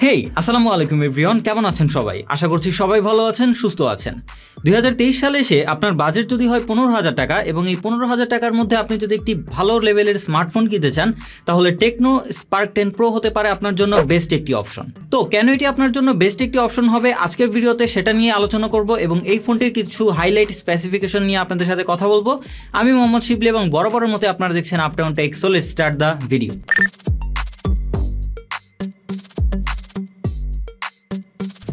হেই আসসালামু আলাইকুম এভরিওয়ান, কেমন আছেন সবাই? আশা করছি সবাই ভালো আছেন, সুস্থ আছেন। 2023 সালে এসে আপনার বাজেট যদি হয় 15,000 টাকা এবং এই 15,000 টাকার মধ্যে আপনি যদি একটি ভালো লেভেলের স্মার্টফোন কিনতে চান তাহলে টেকনো স্পার্ক 10 প্রো হতে পারে আপনার জন্য বেস্ট একটি অপশন। তো কেন এটি আপনার জন্য বেস্ট একটি অপশন হবে আজকের ভিডিওতে সেটা নিয়ে আলোচনা করব এবং এই ফোনটির কিছু হাইলাইট স্পেসিফিকেশন নিয়ে আপনাদের সাথে কথা বলবো। আমি মোহাম্মদ শিবলি এবং বরাবরের মতো আপনারা দেখছেন Uptown Tech. So let's start the video.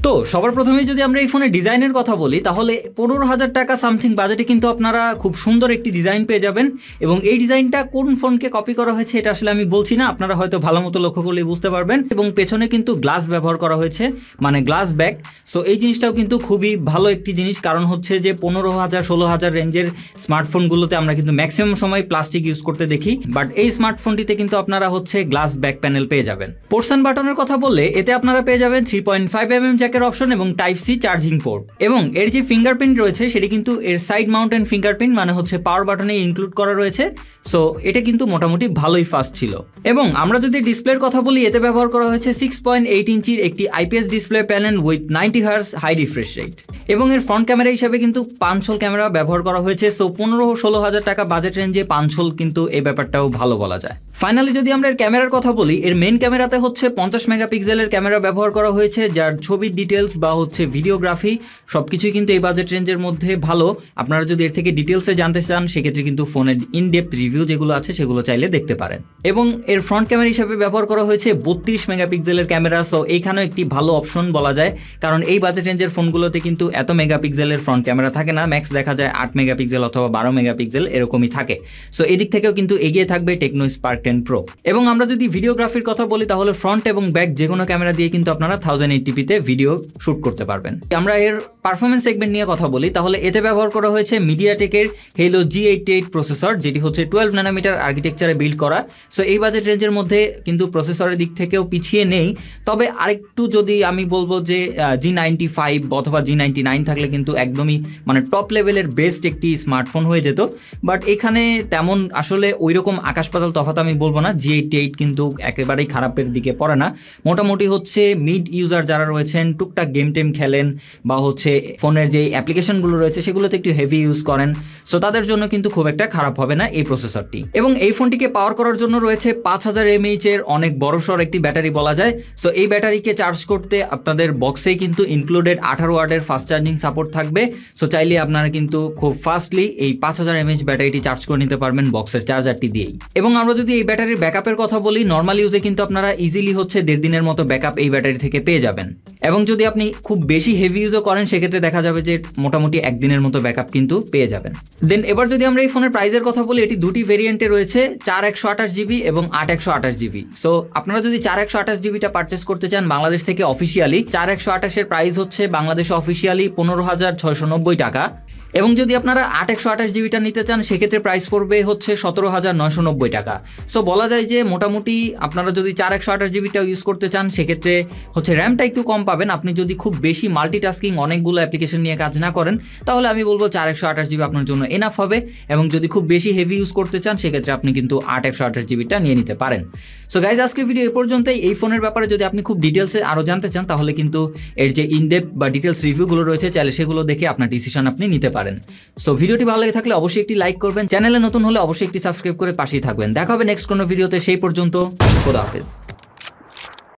তো সবার প্রথমে যদি আমরা এই ফোনের ডিজাইনের কথা বলি তাহলে 15,000 টাকা সামথিং বাজেটে কিন্তু আপনারা খুব সুন্দর একটি ডিজাইন পেয়ে যাবেন এবং এই ডিজাইনটা কোন ফোনকে কপি করা হয়েছে এটা আসলে আমি বলছি না, আপনারা হয়তো ভালো মতো লক্ষ্য করলেই বুঝতে পারবেন। এবং পেছনে কিন্তু গ্লাস ব্যবহার করা হয়েছে, মানে গ্লাস ব্যাক। সো এই জিনিসটাও কিন্তু খুবই ভালো একটি জিনিস, কারণ হচ্ছে যে 15,000 16,000 রেঞ্জের স্মার্টফোনগুলোতে আমরা কিন্তু ম্যাক্সিমাম সময় প্লাস্টিক ইউজ করতে দেখি, বাট এই স্মার্টফোনটিতে কিন্তু আপনারা হচ্ছে গ্লাস ব্যাক প্যানেল পেয়ে যাবেন। পোর্টস অ্যান্ড বাটনের কথা বললে এতে আপনারা পেয়ে যাবেন 3.5mm জ্যাকের অপশন এবং টাইপ সি চার্জিং পোর্ট। এবং এর যে ফিঙ্গারপ্রিন্ট রয়েছে সেটি কিন্তু এর সাইড মাউন্টেন ফিঙ্গারপ্রিন্ট, মানে হচ্ছে পাওয়ার বাটনে ইনক্লুড করা রয়েছে। সো এটা কিন্তু মোটামুটি ভালোই ফাস্ট ছিল। এবং আমরা যদি ডিসপ্লের কথা বলি এতে ব্যবহার করা হয়েছে 6.8 ইঞ্চির একটি IPS display panel with 90 hertz high refresh rate. এবং এর ফ্রন্ট ক্যামেরা হিসাবে কিন্তু 5 হোল ক্যামেরা ব্যবহার করা হয়েছে। সো 15-16,000 টাকা বাজেট রেঞ্জে 5 হোল কিন্তু এই ব্যাপারটাও ভালো বলা যায়। ফাইনালি যদি আমরা এর ক্যামেরার কথা বলি, এর মেইন ক্যামেরাতে হচ্ছে 50 মেগাপিক্সেলের ক্যামেরা ব্যবহার করা হয়েছে, যার ছবির ডিটেলস বা হচ্ছে ভিডিওগ্রাফি সবকিছুই কিন্তু এই বাজেট রেঞ্জের মধ্যে ভালো। আপনারা যদি এর থেকে ডিটেলসে জানতে চান সেক্ষেত্রে কিন্তু ফোনের ইনডেপথ রিভিউ যেগুলো আছে সেগুলো চাইলে দেখতে পারেন। এবং এর ফ্রন্ট ক্যামেরা হিসাবে ব্যবহার করা হয়েছে 32 মেগাপিক্সেলের ক্যামেরা। সো এইখানেও একটি ভালো অপশন বলা যায়, কারণ এই বাজেট রেঞ্জের ফোনগুলোতে কিন্তু এত মেগাপিক্সেলের ফ্রন্ট ক্যামেরা থাকে না, ম্যাক্স দেখা যায় 8 মেগাপিক্সেল অথবা 12 মেগাপিক্সেল এরকমই থাকে। সো এদিক থেকেও কিন্তু এগিয়ে থাকবে টেকনো স্পার্ক 10 প্রো। এবং আমরা যদি ভিডিওগ্রাফির কথা বলি তাহলে ফ্রন্ট এবং ব্যাক যে কোনো ক্যামেরা দিয়ে কিন্তু আপনারা 1080p-তে ভিডিও শুট করতে পারবেন। আমরা এর পারফরমেন্স সেগমেন্ট নিয়ে কথা বলি তাহলে এতে ব্যবহার করা হয়েছে মিডিয়াটেকের হেলো G88 প্রসেসর, যেটি হচ্ছে 12 ন্যানোমিটার আর্কিটেকচারে বিল্ড করা। সো এই বাজেট রেঞ্জের মধ্যে কিন্তু প্রসেসরের দিক থেকেও পিছিয়ে নেই, তবে আরেকটু যদি আমি বলবো যে G95 অথবা G99 থাকলে কিন্তু একদমই মানে টপ লেভেলের বেস্ট একটি স্মার্টফোন হয়ে যেত। বাট এখানে তেমন আসলে ওই রকম আকাশ পাতাল তফাৎ আমি বলবো না। G88 কিন্তু একেবারেই খারাপের দিকে পড়ে না, মোটামুটি হচ্ছে মিড ইউজার যারা রয়েছেন, টুকটাক গেম টেম খেলেন বা হচ্ছে ফোনের যে অ্যাপ্লিকেশনগুলো রয়েছে সেগুলোতে একটু হেভি ইউজ করেন, সো তাদের জন্য কিন্তু খুব একটা খারাপ হবে না এই প্রসেসরটি। এবং এই ফোনটিকে পাওয়ার করার জন্য রয়েছে 5000 mAh এর অনেক বড়সড় একটি ব্যাটারি বলা যায়। সো এই ব্যাটারিকে চার্জ করতে আপনাদের বক্সেই কিন্তু ইনক্লুডেড 18 ওয়াটের ফাস্ট চার্জিং সাপোর্ট থাকবে। সো চাইলে আপনারা কিন্তু খুব ফাস্টলি এই 5000 mAh ব্যাটারিটি চার্জ করে নিতে পারবেন বক্সের চার্জারটি দিয়েই। এবং আমরা যদি এই ব্যাটারির ব্যাকআপের কথা বলি, নর্মাল ইউজে কিন্তু আপনারা ইজিলি হচ্ছে 1.5 দিনের মতো ব্যাকআপ এই ব্যাটারি থেকে পেয়ে যাবেন। এবং যদি আপনি খুব বেশি হেভি ইউজও করেন সেক্ষেত্রে দেখা যাবে যে মোটামুটি 1 দিনের মতো ব্যাকআপ কিন্তু পেয়ে যাবেন। দেন এবার যদি আমরা এই ফোনের প্রাইসের কথা বলি, এটি দুটি ভেরিয়েন্টে রয়েছে, 4128GB এবং 8128GB। সো আপনারা যদি 4128GBটা পারচেস করতে চান বাংলাদেশ থেকে অফিসিয়ালি, 4128-এর প্রাইস হচ্ছে বাংলাদেশে অফিসিয়ালি 15,690 টাকা। এবং যদি আপনারা 8128GBটা নিতে চান সেক্ষেত্রে প্রাইস পড়বে হচ্ছে 17,990 টাকা। সো বলা যায় যে মোটামুটি আপনারা যদি 4128GBটা ইউজ করতে চান সেক্ষেত্রে হচ্ছে র্যামটা একটু কম পাবেন। আপনি যদি খুব বেশি মাল্টিটাস্কিং অনেকগুলো অ্যাপ্লিকেশন নিয়ে কাজ না করেন তাহলে আমি বলবো 4128GB আপনার জন্য এনাফ হবে। এবং যদি খুব বেশি হেভি ইউজ করতে চান সেক্ষেত্রে আপনি কিন্তু 8128GBটা নিয়ে নিতে পারেন। সো গাইজ আজকের ভিডিও এই পর্যন্তই। এই ফোনের ব্যাপারে যদি আপনি খুব ডিটেলসে আরও জানতে চান তাহলে কিন্তু এর যে ইনডেপথ বা ডিটেলস রিভিউগুলো রয়েছে চাইলে সেগুলো দেখে আপনার ডিসিশন আপনি নিতে পারেন। সো ভিডিওটি ভালো লাগে থাকলে অবশ্যই একটি লাইক করবেন, চ্যানেলে নতুন হলে অবশ্যই একটি সাবস্ক্রাইব করে পাশেই থাকবেন। দেখা হবে নেক্সট কোনো ভিডিওতে, সেই পর্যন্ত খোদা হাফেজ।